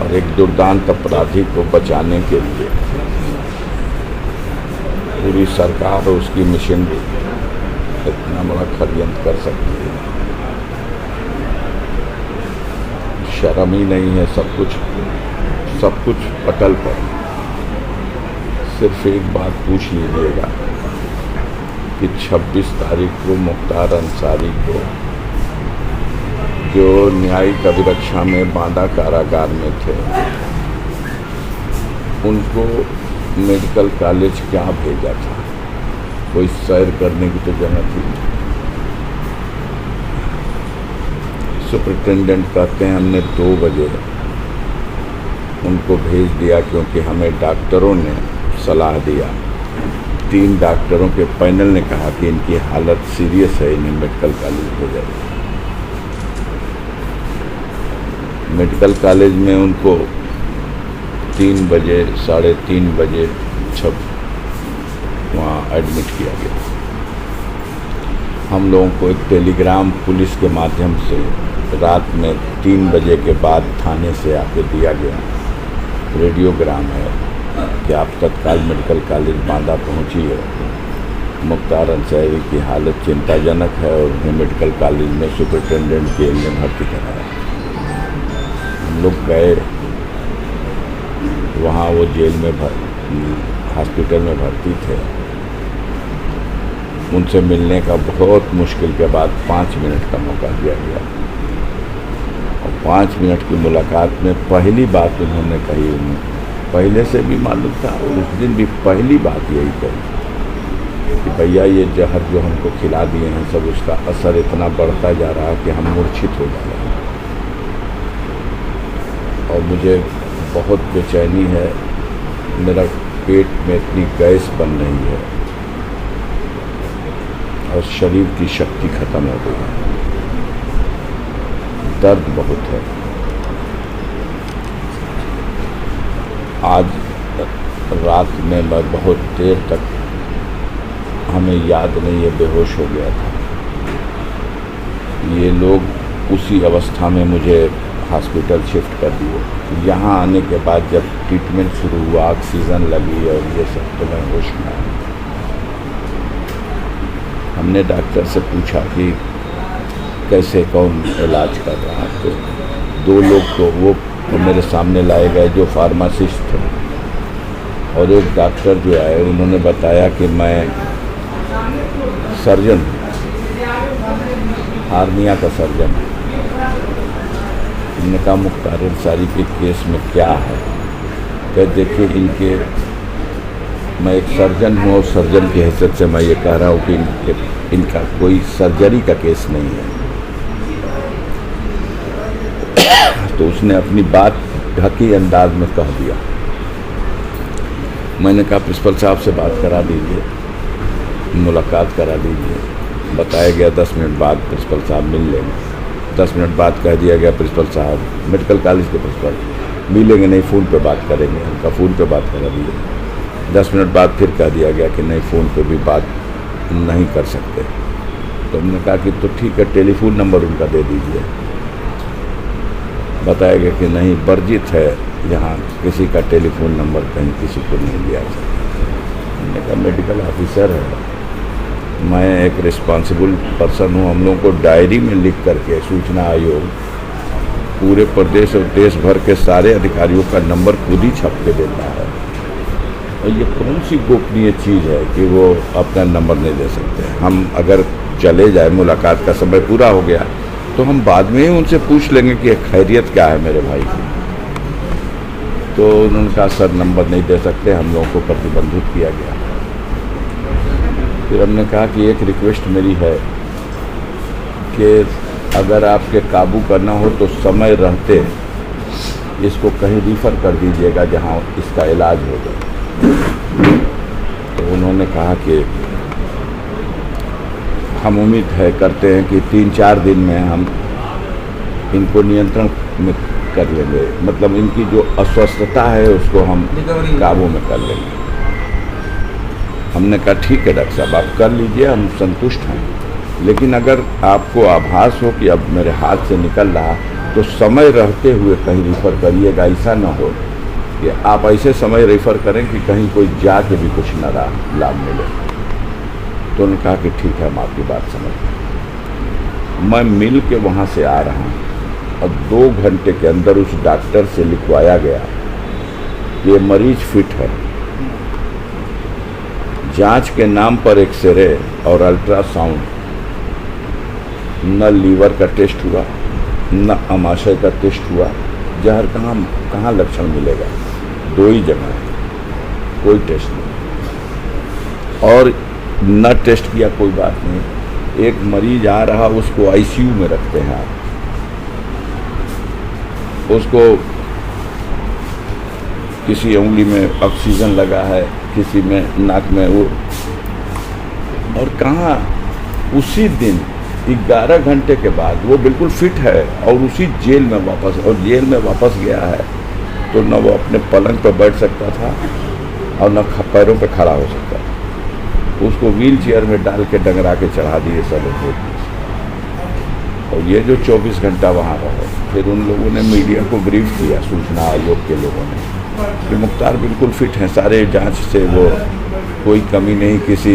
और एक दुर्दांत अपराधी को बचाने के लिए पूरी सरकार और उसकी मशीनरी इतना बड़ा षड्यंत्र कर सकती है। शर्म ही नहीं है। सब कुछ पटल पर। सिर्फ एक बात पूछ लीजिएगा कि 26 तारीख को मुख्तार अंसारी को, जो न्यायिक अभिरक्षा में बांदा कारागार में थे, उनको मेडिकल कॉलेज क्या भेजा था? कोई सैर करने की तो जगह थी। सुपरिटेंडेंट कहते हैं हमने 2 बजे उनको भेज दिया क्योंकि हमें डॉक्टरों ने सलाह दिया। 3 डॉक्टरों के पैनल ने कहा कि इनकी हालत सीरियस है, इन्हें मेडिकल कॉलेज भेजा जाए। मेडिकल कॉलेज में उनको 3 बजे 3:30 बजे वहाँ एडमिट किया गया। हम लोगों को एक टेलीग्राम पुलिस के माध्यम से रात में 3 बजे के बाद थाने से आके दिया गया, रेडियोग्राम है कि आप तत्काल मेडिकल कॉलेज बांदा पहुँचिए। मुख्तार अंसारी की हालत चिंताजनक है और उन्हें मेडिकल कॉलेज में सुपरिटेंडेंट जेल में भर्ती कराया। हम लोग गए वहाँ, वो जेल में हॉस्पिटल में भर्ती थे। उनसे मिलने का बहुत मुश्किल के बाद 5 मिनट का मौका दिया गया और 5 मिनट की मुलाकात में पहली बात उन्होंने कही, उन्हें पहले से भी मालूम था और उस दिन भी पहली बात यही कही कि भैया ये जहर जो हमको खिला दिए हैं सब, उसका असर इतना बढ़ता जा रहा है कि हम मूर्छित हो जा रहे हैं और मुझे बहुत बेचैनी है। मेरा पेट में इतनी गैस बन रही है और शरीर की शक्ति खत्म हो गई है, दर्द बहुत है। आज रात में मैं बहुत देर तक, हमें याद नहीं है, बेहोश हो गया था। ये लोग उसी अवस्था में मुझे हॉस्पिटल शिफ्ट कर दिए। यहाँ आने के बाद जब ट्रीटमेंट शुरू हुआ, ऑक्सीजन लगी और ये सब, तो मैं होश में आया। हमने डॉक्टर से पूछा कि कैसे कौन इलाज कर रहा है, तो 2 लोग तो वो मेरे सामने लाए गए जो फार्मासिस्ट थे और एक डॉक्टर जो आए, उन्होंने बताया कि मैं सर्जन हूँ, हार्निया का सर्जन हूँ। हमने कहा मुख्तार अंसारी के केस में क्या है? कह देखिए इनके, मैं एक सर्जन हूँ और सर्जन की हैसियत से मैं ये कह रहा हूँ कि इनका कोई सर्जरी का केस नहीं है। तो उसने अपनी बात ढकी अंदाज में कह दिया। मैंने कहा प्रिंसिपल साहब से बात करा दीजिए, मुलाकात करा दीजिए। बताया गया 10 मिनट बाद प्रिंसिपल साहब मिल लेंगे। 10 मिनट बाद कह दिया गया प्रिंसिपल साहब, मेडिकल कॉलेज के प्रिंसिपल, मिलेंगे नहीं, फ़ोन पे बात करेंगे। उनका फ़ोन पे बात करा दिया। 10 मिनट बाद फिर कह दिया गया कि नहीं, फ़ोन पे भी बात नहीं कर सकते। तो हमने कहा कि तो ठीक है, टेलीफोन नंबर उनका दे दीजिए। बताया गया कि नहीं, वर्जित है, यहाँ किसी का टेलीफोन नंबर कहीं किसी को नहीं दिया सकता। हमने कहा मेडिकल ऑफिसर है, मैं एक रिस्पॉन्सिबल पर्सन हूँ। हम लोगों को डायरी में लिख करके सूचना आयोग पूरे प्रदेश और देश भर के सारे अधिकारियों का नंबर खुद ही छाप के देता है। और ये कौन सी गोपनीय चीज़ है कि वो अपना नंबर नहीं दे सकते? हम अगर चले जाए, मुलाकात का समय पूरा हो गया, तो हम बाद में ही उनसे पूछ लेंगे कि खैरियत क्या है मेरे भाई की। तो उन्होंने कहा सर नंबर नहीं दे सकते, हम लोगों को प्रतिबंधित किया गया। फिर हमने कहा कि एक रिक्वेस्ट मेरी है कि अगर आपके काबू करना हो तो समय रहते इसको कहीं रिफ़र कर दीजिएगा जहां इसका इलाज हो जाए। तो उन्होंने कहा कि हम उम्मीद करते हैं कि 3-4 दिन में हम इनको नियंत्रण में कर लेंगे, मतलब इनकी जो अस्वस्थता है उसको हम काबू में कर लेंगे। हमने कहा ठीक है डॉक्टर साहब, आप कर लीजिए, हम संतुष्ट हैं। लेकिन अगर आपको आभास हो कि अब मेरे हाथ से निकल रहा तो समय रहते हुए कहीं रेफ़र करिएगा, ऐसा ना हो कि आप ऐसे समय रेफ़र करें कि कहीं कोई जाके भी कुछ न लाभ मिले। तो उन्होंने कहा कि ठीक है, हम आपकी बात समझ गए। मैं मिल के वहाँ से आ रहा हूँ और 2 घंटे के अंदर उस डॉक्टर से लिखवाया गया कि ये मरीज फिट है। जांच के नाम पर एक्सरे और अल्ट्रासाउंड, न लीवर का टेस्ट हुआ, न अमाशय का टेस्ट हुआ। जहर कहाँ लक्षण मिलेगा? 2 ही जगह है, कोई टेस्ट नहीं। और न टेस्ट किया, कोई बात नहीं। एक मरीज आ रहा, उसको आईसीयू में रखते हैं आप, उसको किसी उंगली में ऑक्सीजन लगा है, किसी में नाक में वो, और कहाँ उसी दिन 11 घंटे के बाद वो बिल्कुल फिट है और उसी जेल में वापस, और जेल में वापस गया है तो न वो अपने पलंग पर बैठ सकता था और न पैरों पे खड़ा हो सकता था। उसको व्हील चेयर में डाल के डंगरा के चढ़ा दिए सब लोग। और ये जो 24 घंटा वहाँ रहे, फिर उन लोगों ने मीडिया को ब्रीफ किया, सूचना आयोग के लोगों ने, कि मुख्तार बिल्कुल फिट हैं, सारे जांच से वो कोई कमी नहीं, किसी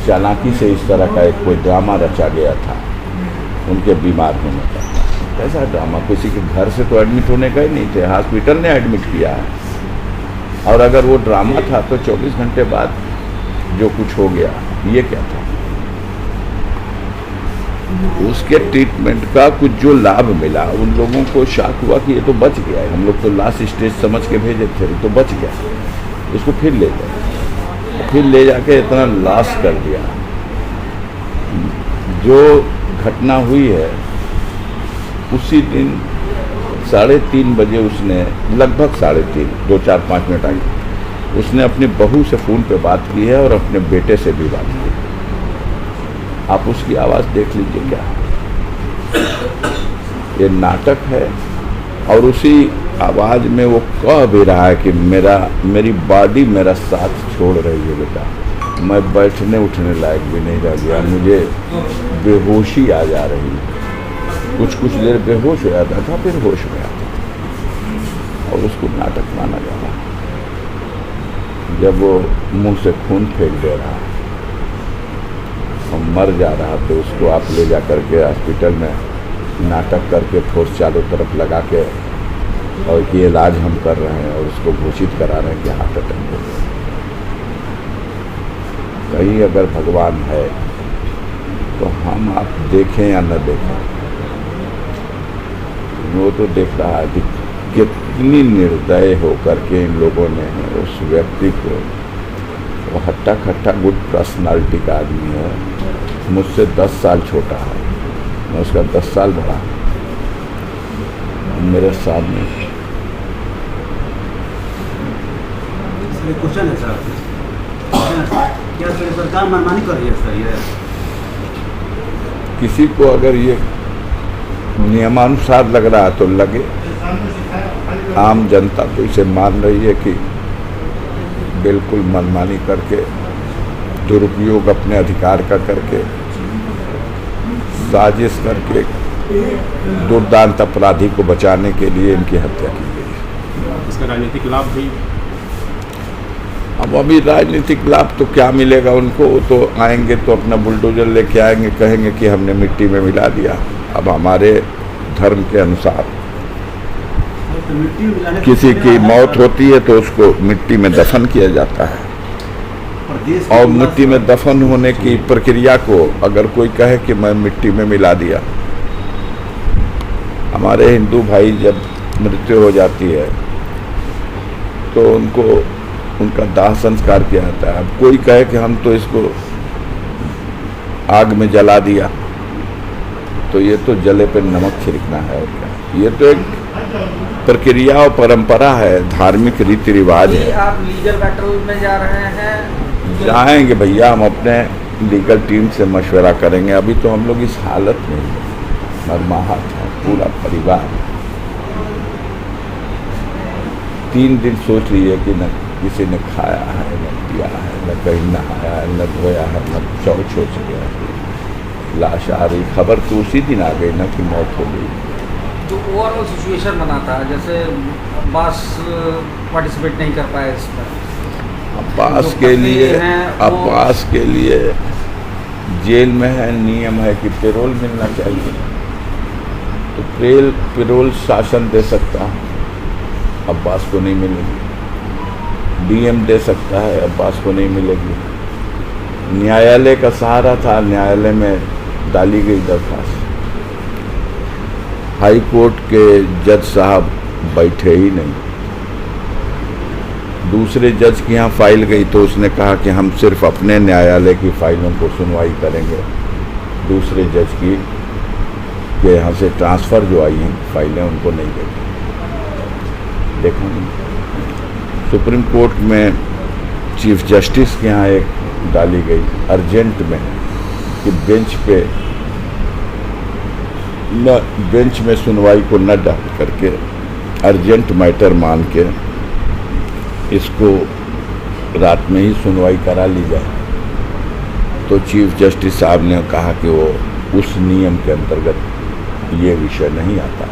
चालाकी से इस तरह का एक कोई ड्रामा रचा गया था उनके बीमार होने का। कैसा ड्रामा? किसी के घर से तो एडमिट होने का ही नहीं थे, हॉस्पिटल ने एडमिट किया है। और अगर वो ड्रामा था तो 24 घंटे बाद जो कुछ हो गया, ये क्या था? उसके ट्रीटमेंट का कुछ जो लाभ मिला, उन लोगों को शॉक हुआ कि ये तो बच गया है, हम लोग तो लास्ट स्टेज समझ के भेजे थे, तो बच गया, इसको फिर ले गए, फिर ले जाके इतना लॉस कर दिया। जो घटना हुई है उसी दिन 3:30 बजे उसने, लगभग 3:30, 2-4-5 मिनट आई, उसने अपनी बहू से फ़ोन पे बात की है और अपने बेटे से भी बात की। आप उसकी आवाज़ देख लीजिए क्या, ये नाटक है। और उसी आवाज़ में वो कह भी रहा है कि मेरी बॉडी मेरा साथ छोड़ रही है बेटा, मैं बैठने उठने लायक भी नहीं रह गया, मुझे बेहोशी आ जा रही है। कुछ देर बेहोश हो जाता था, फिर होश में आता था, और उसको नाटक माना जा रहा। जब वो मुंह से खून फेंक दे रहा और मर जा रहा, तो उसको आप ले जा करके हॉस्पिटल में नाटक करके ठोस चारों तरफ लगा के, और कि इलाज हम कर रहे हैं, और उसको घोषित करा रहे हैं कि हार्ट अटैक हो गया। कहीं अगर भगवान है तो हम आप देखें या न देखें, वो तो देख रहा है कि कितनी निर्दय होकर के इन लोगों ने उस व्यक्ति को, वो हट्टा खट्टा गुड पर्सनालिटी का आदमी है, मुझसे 10 साल छोटा है, मैं उसका 10 साल बड़ा, मेरे सामने। क्वेश्चन है सर, क्या सरकार मनमानी कर रही है सर? ये किसी को अगर ये नियमानुसार लग रहा है तो लगे, आम जनता तो इसे मान रही है कि बिल्कुल मनमानी करके, दुरुपयोग अपने अधिकार का करके, साजिश करके दुर्दांत अपराधी को बचाने के लिए इनकी हत्या की गई। इसका राजनीतिक लाभ भी, अब अभी राजनीतिक लाभ तो क्या मिलेगा उनको? तो आएंगे तो अपना बुलडोजर लेके आएंगे, कहेंगे कि हमने मिट्टी में मिला दिया। अब हमारे धर्म के अनुसार किसी की मौत होती है तो उसको मिट्टी में दफन किया जाता है, और मिट्टी में दफन होने की प्रक्रिया को अगर कोई कहे कि मैं मिट्टी में मिला दिया, हमारे हिंदू भाई जब मृत्यु हो जाती है तो उनका दाह संस्कार किया जाता है। अब कोई कहे कि हम तो इसको आग में जला दिया, तो ये तो जले पे नमक छिड़कना है और क्या। ये तो एक प्रक्रिया और परंपरा है, धार्मिक रीति रिवाज है। आप लीगल बैटल में जा रहे हैं? जाएंगे भैया, हम अपने लीगल टीम से मशवरा करेंगे। अभी तो हम लोग इस हालत में मरमाहत हैं, पूरा परिवार। 3 दिन सोच लीजिए कि न किसी ने खाया है, न पिया है, न कहीं नहाया है, न धोया है, न शौच हो गया है। लाश आ रही, खबर तो उसी दिन आ गई ना कि मौत हो गई। जो ओवरऑल सिचुएशन बना था, जैसे अब्बास पार्टिसिपेट नहीं कर पाए इसमें, अब्बास जो के पत्नी लिए हैं, वो- अब्बास के लिए जेल में है, नियम है कि पेरोल मिलना चाहिए, तो पेरोल शासन दे सकता है, अब्बास को नहीं मिलेगी। डीएम दे सकता है, अब्बास को नहीं मिलेगी। न्यायालय का सहारा था, न्यायालय में डाली गई दरखास्त। हाई कोर्ट के जज साहब बैठे ही नहीं, दूसरे जज के यहाँ फाइल गई तो उसने कहा कि हम सिर्फ अपने न्यायालय की फाइलों को सुनवाई करेंगे, दूसरे जज की के यहाँ से ट्रांसफ़र जो आई हैं फाइलें उनको नहीं देंगे। देखा नहीं, सुप्रीम कोर्ट में चीफ जस्टिस के यहाँ एक डाली गई अर्जेंट में कि बेंच में सुनवाई को न डाल करके अर्जेंट मैटर मान के इसको रात में ही सुनवाई करा ली जाए, तो चीफ जस्टिस साहब ने कहा कि वो उस नियम के अंतर्गत ये विषय नहीं आता,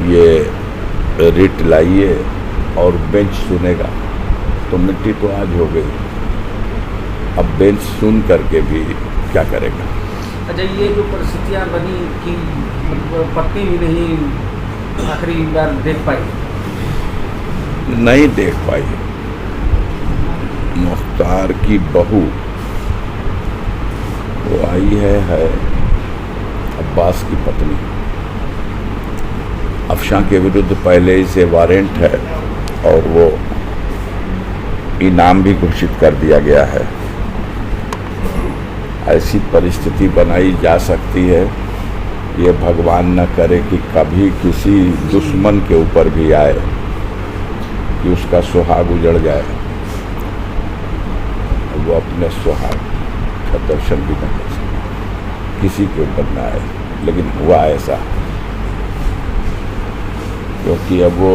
ये रिट लाइए और बेंच सुनेगा। तो मिट्टी तो आज हो गई, अब बेंच सुन करके भी क्या करेगा। अच्छा, ये जो परिस्थितियाँ बनी कि पत्नी भी नहीं आखिरी बार देख पाई, नहीं देख पाई। मुख्तार की बहू वो आई है अब्बास की पत्नी। अफशां के विरुद्ध पहले ही से वारंट है और वो इनाम भी घोषित कर दिया गया है। ऐसी परिस्थिति बनाई जा सकती है, ये भगवान न करे कि कभी किसी दुश्मन के ऊपर भी आए कि उसका सुहाग उजड़ जाए, वो अपने सुहाग का दर्शन भी न कर सके, किसी के ऊपर न आए। लेकिन हुआ ऐसा, क्योंकि अब वो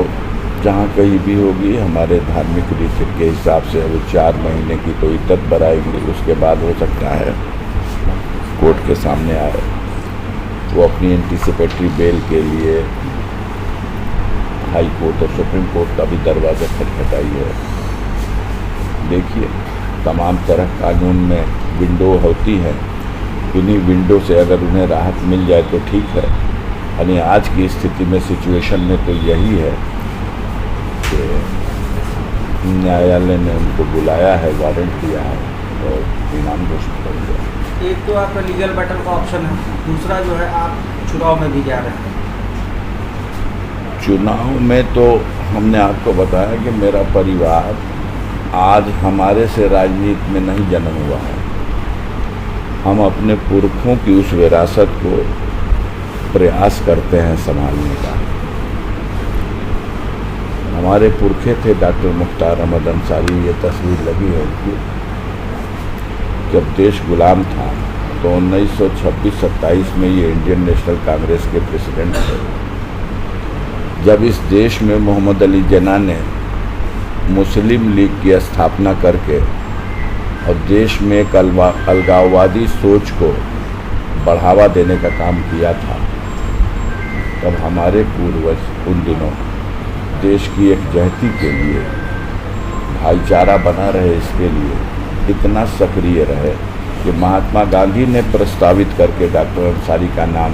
जहाँ कहीं भी होगी हमारे धार्मिक रीति के हिसाब से वो 4 महीने की तो इद्दत बढ़ाएंगे, उसके बाद हो सकता है कोर्ट के सामने आए। वो अपनी एंटीसिपेटरी बेल के लिए हाई कोर्ट और सुप्रीम कोर्ट का भी दरवाज़ा खटखटाई है। देखिए, तमाम तरह कानून में विंडो होती है, इन्हीं विंडो से अगर उन्हें राहत मिल जाए तो ठीक है। यानी आज की स्थिति में सिचुएशन में तो यही है कि न्यायालय ने उनको बुलाया है, वारंट दिया है और इनाम घोषित कर दिया। एक तो आपका लीगल बैटल का ऑप्शन है, दूसरा जो है आप चुनाव में भी जा रहे हैं। चुनाव में तो हमने आपको बताया कि मेरा परिवार आज हमारे से राजनीति में नहीं जन्म हुआ है। हम अपने पुरखों की उस विरासत को प्रयास करते हैं संभालने का। हमारे पुरखे थे डॉक्टर मुख्तार अहमद अंसारी, ये तस्वीर लगी है उनकी। जब देश गुलाम था तो 1926-27 में ये इंडियन नेशनल कांग्रेस के प्रेसिडेंट थे। जब इस देश में मोहम्मद अली जिन्ना ने मुस्लिम लीग की स्थापना करके और देश में एक अलगाववादी सोच को बढ़ावा देने का काम किया था, तब हमारे पूर्वज उन दिनों देश की एक जहती के लिए, भाईचारा बना रहे इसके लिए इतना सक्रिय रहे कि महात्मा गांधी ने प्रस्तावित करके डॉक्टर अंसारी का नाम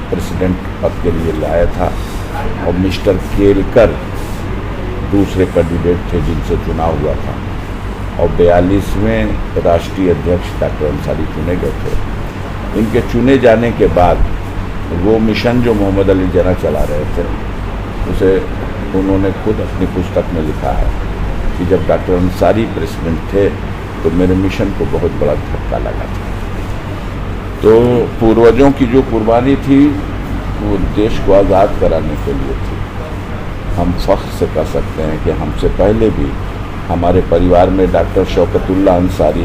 प्रेसिडेंट पद के लिए लाया था और मिस्टर केलकर दूसरे कैंडिडेट थे जिनसे चुनाव हुआ था और 42वें राष्ट्रीय अध्यक्ष डॉक्टर अंसारी चुने गए थे। इनके चुने जाने के बाद वो मिशन जो मोहम्मद अली जिन्ना चला रहे थे उसे उन्होंने खुद अपनी पुस्तक में लिखा है कि जब डॉक्टर अंसारी प्रेसिडेंट थे तो मेरे मिशन को बहुत बड़ा धक्का लगा था। तो पूर्वजों की जो कुर्बानी थी वो देश को आज़ाद कराने के लिए थी। हम फख्र से कह सकते हैं कि हमसे पहले भी हमारे परिवार में डॉक्टर शौकतुल्लाह अंसारी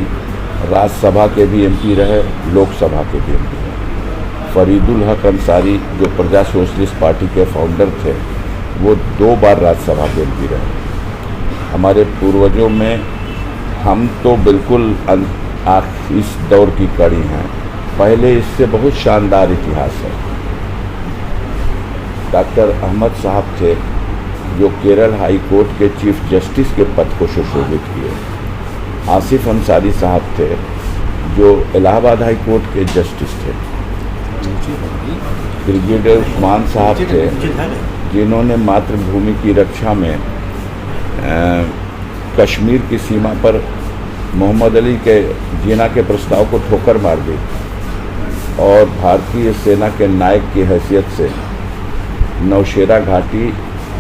राज्यसभा के भी एमपी रहे, लोकसभा के भी एमपी रहे। फरीदुल हक अंसारी जो प्रजा सोशलिस्ट पार्टी के फाउंडर थे वो 2 बार राज्यसभा के एमपी रहे। हमारे पूर्वजों में हम तो बिल्कुल इस दौर की कड़ी हैं। पहले इससे बहुत शानदार इतिहास है। डॉक्टर अहमद साहब थे जो केरल हाई कोर्ट के चीफ जस्टिस के पद को सुशोभित किए। आसिफ अंसारी साहब थे जो इलाहाबाद हाई कोर्ट के जस्टिस थे। ब्रिगेडियर उस्मान साहब थे जिन्होंने मातृभूमि की रक्षा में कश्मीर की सीमा पर मोहम्मद अली के जीना के प्रस्ताव को ठोकर मार दी और भारतीय सेना के नायक की हैसियत से नौशेरा घाटी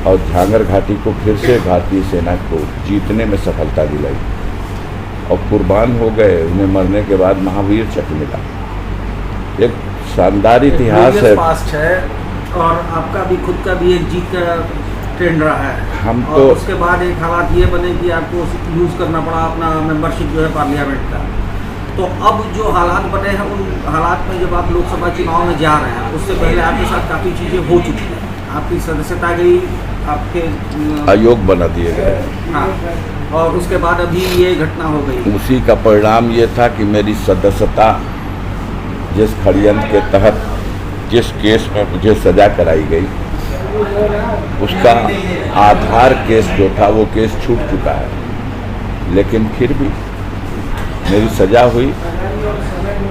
और झांगर घाटी को फिर से भारतीय सेना को जीतने में सफलता दिलाई और कुर्बान हो गए। उन्हें मरने के बाद महावीर चक्र मिला। एक शानदार इतिहास है। पास्ट है और आपका भी खुद का भी एक जीत का ट्रेंड रहा है। हम और तो उसके बाद एक हालात ये बने कि आपको यूज़ करना पड़ा अपना मेंबरशिप जो है पार्लियामेंट का। तो अब जो हालात बने हैं उन हालात में जब आप लोकसभा चुनाव में जा रहे हैं उससे पहले आपके साथ काफ़ी चीज़ें हो चुकी हैं। आपकी सदस्यता गई, आपके आयोग बना दिए गए। हाँ, और उसके बाद अभी ये घटना हो गई। उसी का परिणाम ये था कि मेरी सदस्यता जिस षड्यंत्र के तहत जिस केस में मुझे सजा कराई गई उसका आधार केस जो था वो केस छूट चुका है, लेकिन फिर भी मेरी सजा हुई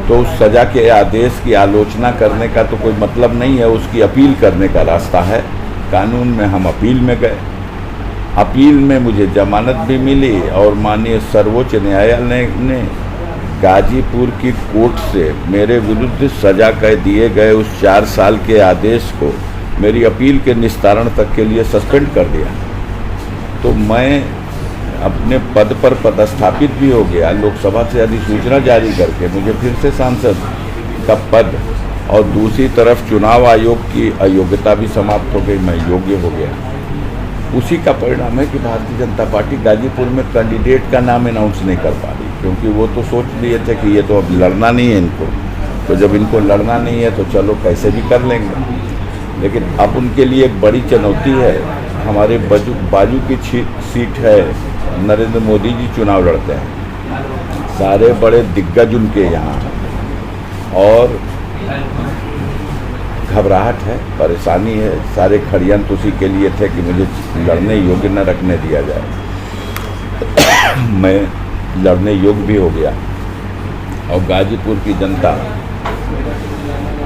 तो उस सजा के आदेश की आलोचना करने का तो कोई मतलब नहीं है, उसकी अपील करने का रास्ता है। कानून में हम अपील में गए, अपील में मुझे जमानत भी मिली और माननीय सर्वोच्च न्यायालय ने गाजीपुर की कोर्ट से मेरे विरुद्ध सजा कर दिए गए उस 4 साल के आदेश को मेरी अपील के निस्तारण तक के लिए सस्पेंड कर दिया। तो मैं अपने पद पर पदस्थापित भी हो गया। लोकसभा से अधिसूचना जारी करके मुझे फिर से सांसद का पद और दूसरी तरफ चुनाव आयोग की अयोग्यता भी समाप्त हो गई, मैं योग्य हो गया। उसी का परिणाम है कि भारतीय जनता पार्टी गाजीपुर में कैंडिडेट का नाम अनाउंस नहीं कर पा रही, क्योंकि वो तो सोच लिए थे कि ये तो अब लड़ना नहीं है इनको, तो जब इनको लड़ना नहीं है तो चलो कैसे भी कर लेंगे। लेकिन अब उनके लिए एक बड़ी चुनौती है। हमारे बाजू की सीट है, नरेंद्र मोदी जी चुनाव लड़ते हैं, सारे बड़े दिग्गज उनके यहाँ हैं और घबराहट है, परेशानी है। सारे षड्यंत्र उसी के लिए थे कि मुझे लड़ने योग्य न रखने दिया जाए। मैं लड़ने योग्य भी हो गया और गाजीपुर की जनता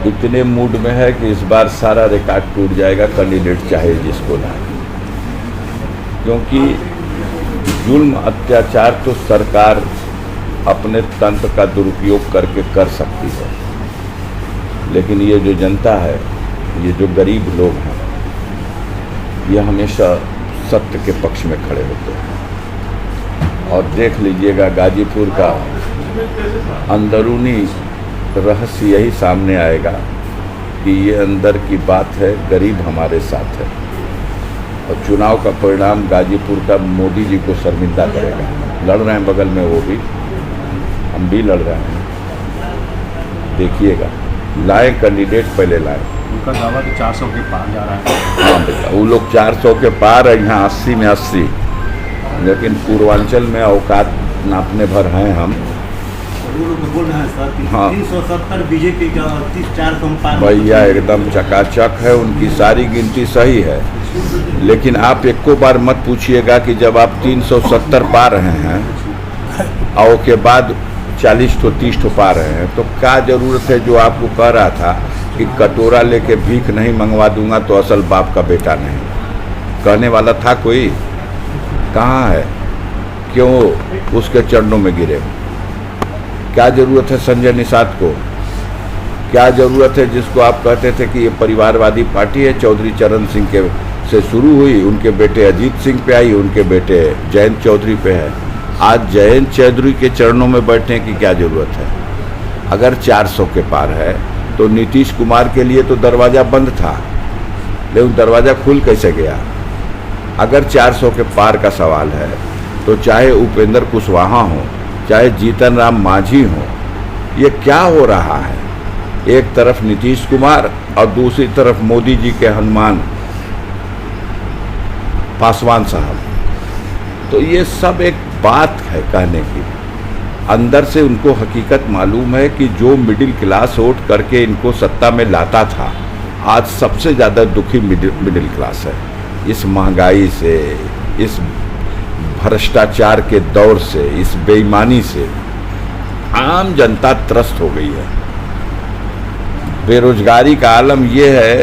इतने मूड में है कि इस बार सारा रिकॉर्ड टूट जाएगा, कैंडिडेट चाहे जिसको लाए। क्योंकि जुल्म अत्याचार तो सरकार अपने तंत्र का दुरुपयोग करके कर सकती है, लेकिन ये जो जनता है, ये जो गरीब लोग हैं, ये हमेशा सत्य के पक्ष में खड़े होते हैं। और देख लीजिएगा गाजीपुर का अंदरूनी रहस्य यही सामने आएगा कि ये अंदर की बात है, गरीब हमारे साथ है और चुनाव का परिणाम गाजीपुर का मोदी जी को शर्मिंदा करेगा। लड़ रहे हैं बगल में वो भी, हम भी लड़ रहे हैं, देखिएगा। लाए कैंडिडेट पहले लाए। उनका दावा तो 400 के पार जा रहा है। हाँ बेटा, वो लोग 400 के पार है, यहाँ 80 में 80, लेकिन पूर्वांचल में औकात नापने भर हैं हम। वो लोग तो बोल रहे हैं सर कि हाँ। 370 बीजेपी का 400 पार। भैया एकदम चकाचक है, उनकी सारी गिनती सही है, लेकिन आप एको बार मत पूछिएगा कि जब आप 370 पा रहे हैं और के बाद 40 तो 30 तो पा रहे हैं, तो क्या जरूरत है जो आपको कह रहा था कि कटोरा लेके भीख नहीं मंगवा दूंगा तो असल बाप का बेटा नहीं, कहने वाला था कोई? कहाँ है? क्यों उसके चरणों में गिरे? क्या जरूरत है संजय निषाद को? क्या जरूरत है जिसको आप कहते थे कि ये परिवारवादी पार्टी है, चौधरी चरण सिंह के से शुरू हुई, उनके बेटे अजीत सिंह पे आई, उनके बेटे जयंत चौधरी पे है, आज जयंत चौधरी के चरणों में बैठने की क्या जरूरत है? अगर 400 के पार है तो नीतीश कुमार के लिए तो दरवाज़ा बंद था, लेकिन दरवाज़ा खुल कैसे गया? अगर 400 के पार का सवाल है तो चाहे उपेंद्र कुशवाहा हो, चाहे जीतन राम मांझी हो, ये क्या हो रहा है? एक तरफ नीतीश कुमार और दूसरी तरफ मोदी जी के हनुमान पासवान साहब। तो ये सब एक बात है कहने की, अंदर से उनको हकीकत मालूम है कि जो मिडिल क्लास वोट करके इनको सत्ता में लाता था, आज सबसे ज़्यादा दुखी मिडिल क्लास है। इस महंगाई से, इस भ्रष्टाचार के दौर से, इस बेईमानी से आम जनता त्रस्त हो गई है। बेरोजगारी का आलम यह है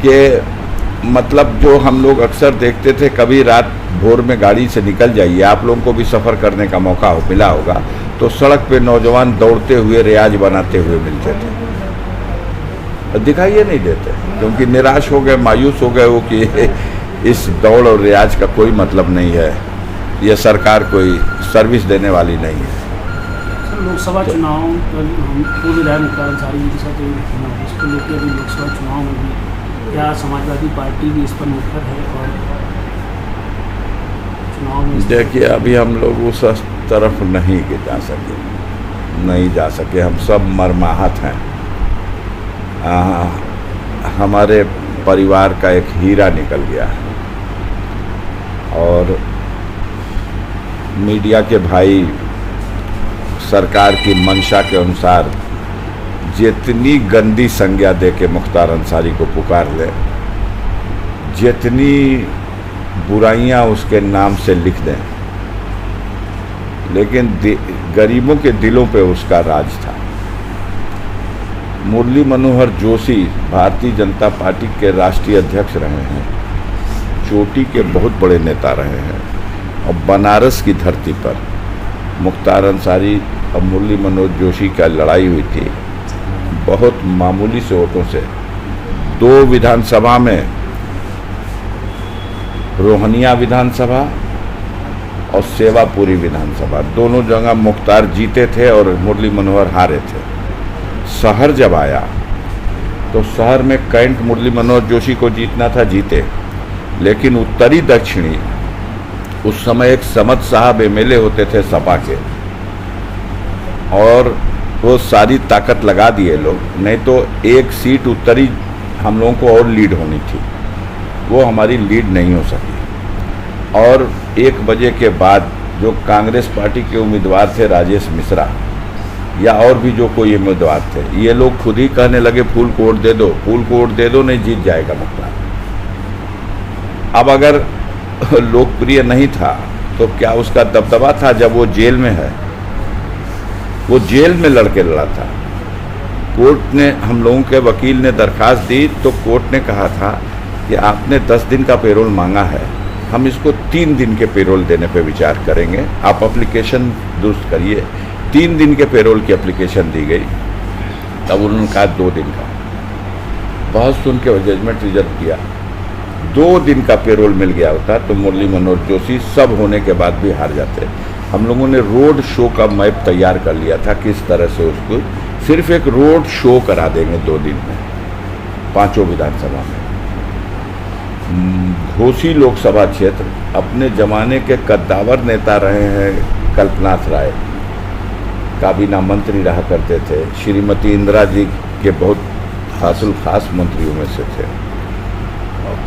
कि मतलब जो हम लोग अक्सर देखते थे, कभी रात भोर में गाड़ी से निकल जाइए, आप लोगों को भी सफ़र करने का मौका मिला होगा, तो सड़क पे नौजवान दौड़ते हुए, रियाज बनाते हुए मिलते थे। दिखाइए नहीं देते, क्योंकि निराश हो गए, मायूस हो गए वो कि इस दौड़ और रियाज का कोई मतलब नहीं है, ये सरकार कोई सर्विस देने वाली नहीं है। सर, लोकसभा चुनाव हम पूर्व विधायक मुख्तार अंसारी जी के साथ इसको लेकर अभी लोकसभा चुनाव में भी क्या समाजवादी पार्टी भी इस पर निर्भर है और चुनाव में देखिए, अभी हम लोग उस तरफ नहीं जा सके, हम सब मरमाहत हैं। हमारे परिवार का एक हीरा निकल गया है और मीडिया के भाई सरकार की मंशा के अनुसार जितनी गंदी संज्ञा दे के मुख्तार अंसारी को पुकार ले, जितनी बुराइयां उसके नाम से लिख दें, लेकिन गरीबों के दिलों पे उसका राज था। मुरली मनोहर जोशी भारतीय जनता पार्टी के राष्ट्रीय अध्यक्ष रहे हैं, चोटी के बहुत बड़े नेता रहे हैं, और बनारस की धरती पर मुख्तार अंसारी और मुरली मनोहर जोशी का लड़ाई हुई थी, बहुत मामूली से वोटों से। 2 विधानसभा में, रोहनिया विधानसभा और सेवापुरी विधानसभा, दोनों जगह मुख्तार जीते थे और मुरली मनोहर हारे थे। शहर जब आया तो शहर में कैंट मुरली मनोहर जोशी को जीतना था, जीते, लेकिन उत्तरी दक्षिणी उस समय एक समद साहब एमएलए होते थे सपा के, और वो सारी ताकत लगा दिए लोग, नहीं तो एक सीट उत्तरी हम लोगों को और लीड होनी थी, वो हमारी लीड नहीं हो सकी। और 1 बजे के बाद जो कांग्रेस पार्टी के उम्मीदवार थे, राजेश मिश्रा या और भी जो कोई उम्मीदवार थे, ये लोग खुद ही कहने लगे फूल को वोट दे दो, फूल को वोट दे दो, नहीं जीत जाएगा मुख्तार। अब अगर लोकप्रिय नहीं था तो क्या उसका दबदबा था जब वो जेल में है? वो जेल में लड़के लड़ा था। कोर्ट ने, हम लोगों के वकील ने दरखास्त दी तो कोर्ट ने कहा था कि आपने 10 दिन का पेरोल मांगा है, हम इसको 3 दिन के पेरोल देने पे विचार करेंगे, आप एप्लीकेशन दुरुस्त करिए। 3 दिन के पेरोल की एप्लीकेशन दी गई, तब उन्होंने कहा 2 दिन का। बहुत सुन के जजमेंट रिजर्व किया। 2 दिन का पेरोल मिल गया होता तो मुरली मनोहर जोशी सब होने के बाद भी हार जाते। हम लोगों ने रोड शो का मैप तैयार कर लिया था, किस तरह से उसको सिर्फ एक रोड शो करा देंगे 2 दिन में 5 विधानसभा में। घोसी लोकसभा क्षेत्र, अपने जमाने के कद्दावर नेता रहे हैं कल्पनाथ राय, काबीना मंत्री रहा करते थे, श्रीमती इंदिरा जी के बहुत हासिल खास मंत्रियों में से थे।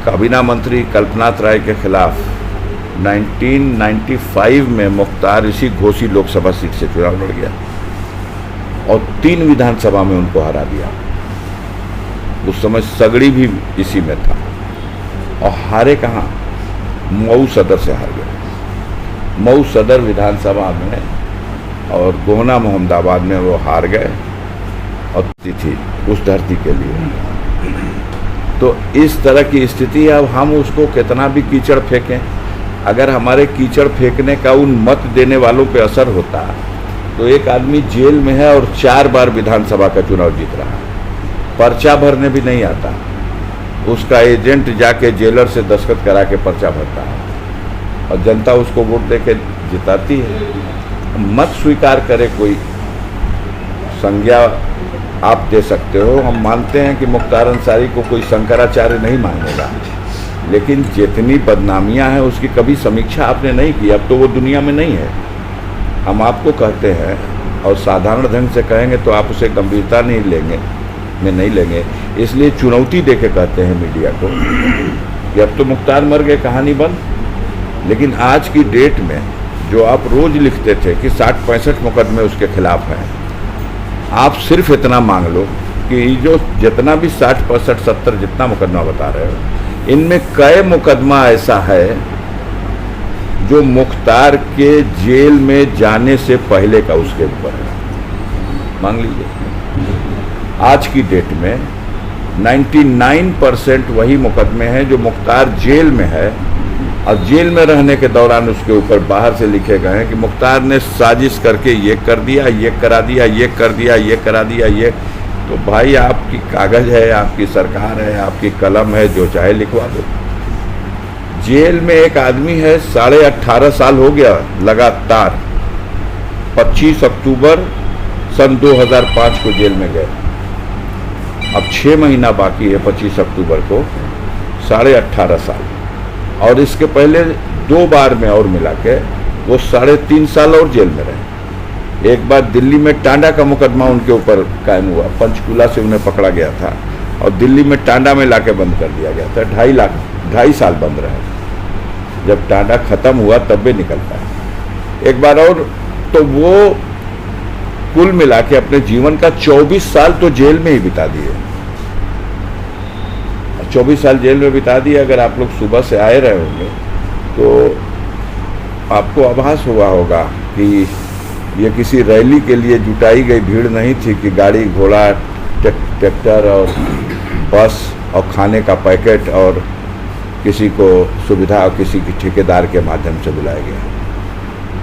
काबीना मंत्री कल्पनाथ राय के खिलाफ 1995 में मुख्तार इसी घोसी लोकसभा सीट से चुनाव लड़ गया और 3 विधानसभा में उनको हरा दिया। उस समय सगड़ी भी इसी में था, और हारे कहाँ? मऊ सदर से हार गए। मऊ सदर विधानसभा में और गोहना मोहम्मदाबाद में वो हार गए, और थी उस धरती के लिए। तो इस तरह की स्थिति है। अब हम उसको कितना भी कीचड़ फेंकें, अगर हमारे कीचड़ फेंकने का उन मत देने वालों पे असर होता तो एक आदमी जेल में है और 4 बार विधानसभा का चुनाव जीत रहा है, पर्चा भरने भी नहीं आता, उसका एजेंट जाके जेलर से दस्तखत करा के पर्चा भरता है और जनता उसको वोट दे के जिताती है। मत स्वीकार करे कोई संज्ञा आप दे सकते हो। हम मानते हैं कि मुख्तार अंसारी को कोई शंकराचार्य नहीं मानेगा, लेकिन जितनी बदनामियां हैं उसकी कभी समीक्षा आपने नहीं की। अब तो वो दुनिया में नहीं है। हम आपको कहते हैं और साधारण ढंग से कहेंगे तो आप उसे गंभीरता नहीं लेंगे, इसलिए चुनौती दे के कहते हैं मीडिया को कि अब तो मुख्तार मर गए, कहानी बंद। लेकिन आज की डेट में जो आप रोज लिखते थे कि 60-65 मुकदमे उसके खिलाफ हैं, आप सिर्फ इतना मांग लो कि जो जितना भी 60, 65, 70 जितना मुकदमा बता रहे हो, इनमें कई मुकदमा ऐसा है जो मुख्तार के जेल में जाने से पहले का उसके ऊपर है। मान लीजिए आज की डेट में 99% वही मुकदमे हैं जो मुख्तार जेल में है, और जेल में रहने के दौरान उसके ऊपर बाहर से लिखे गए हैं कि मुख्तार ने साजिश करके ये कर दिया, ये करा दिया, ये कर दिया, ये करा दिया, ये। तो भाई आपकी कागज़ है, आपकी सरकार है, आपकी कलम है, जो चाहे लिखवा दो। जेल में एक आदमी है 18.5 साल हो गया लगातार, 25 अक्टूबर सन 2005 को जेल में गए। अब 6 महीना बाकी है 25 अक्टूबर को, 18.5 साल, और इसके पहले 2 बार में और मिला के वो 3.5 साल और जेल में रहे। एक बार दिल्ली में टांडा का मुकदमा उनके ऊपर कायम हुआ, पंचकूला से उन्हें पकड़ा गया था और दिल्ली में टांडा में लाके बंद कर दिया गया था। 2.5 साल बंद रहे। जब टांडा खत्म हुआ तब भी निकल पाए एक बार और। तो वो कुल मिला के अपने जीवन का 24 साल तो जेल में ही बिता दिए। 24 साल जेल में बिता दिए। अगर आप लोग सुबह से आए रहे होंगे तो आपको आभास हुआ होगा कि ये किसी रैली के लिए जुटाई गई भीड़ नहीं थी कि गाड़ी घोड़ा ट्रैक्टर और बस और खाने का पैकेट और किसी को सुविधा और किसी की ठेकेदार के माध्यम से बुलाया गया।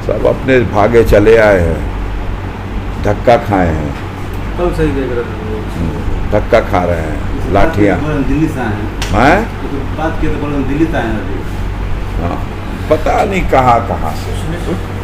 सब अपने भागे चले आए हैं, धक्का खाए हैं, कल सही देख रहे थे, धक्का खा रहे हैं, लाठियाँ। दिल्ली से आए हैं। हैं? तो बात किए तो बोले दिल्ली से आए हैं अभी। हाँ, पता नहीं कहाँ से।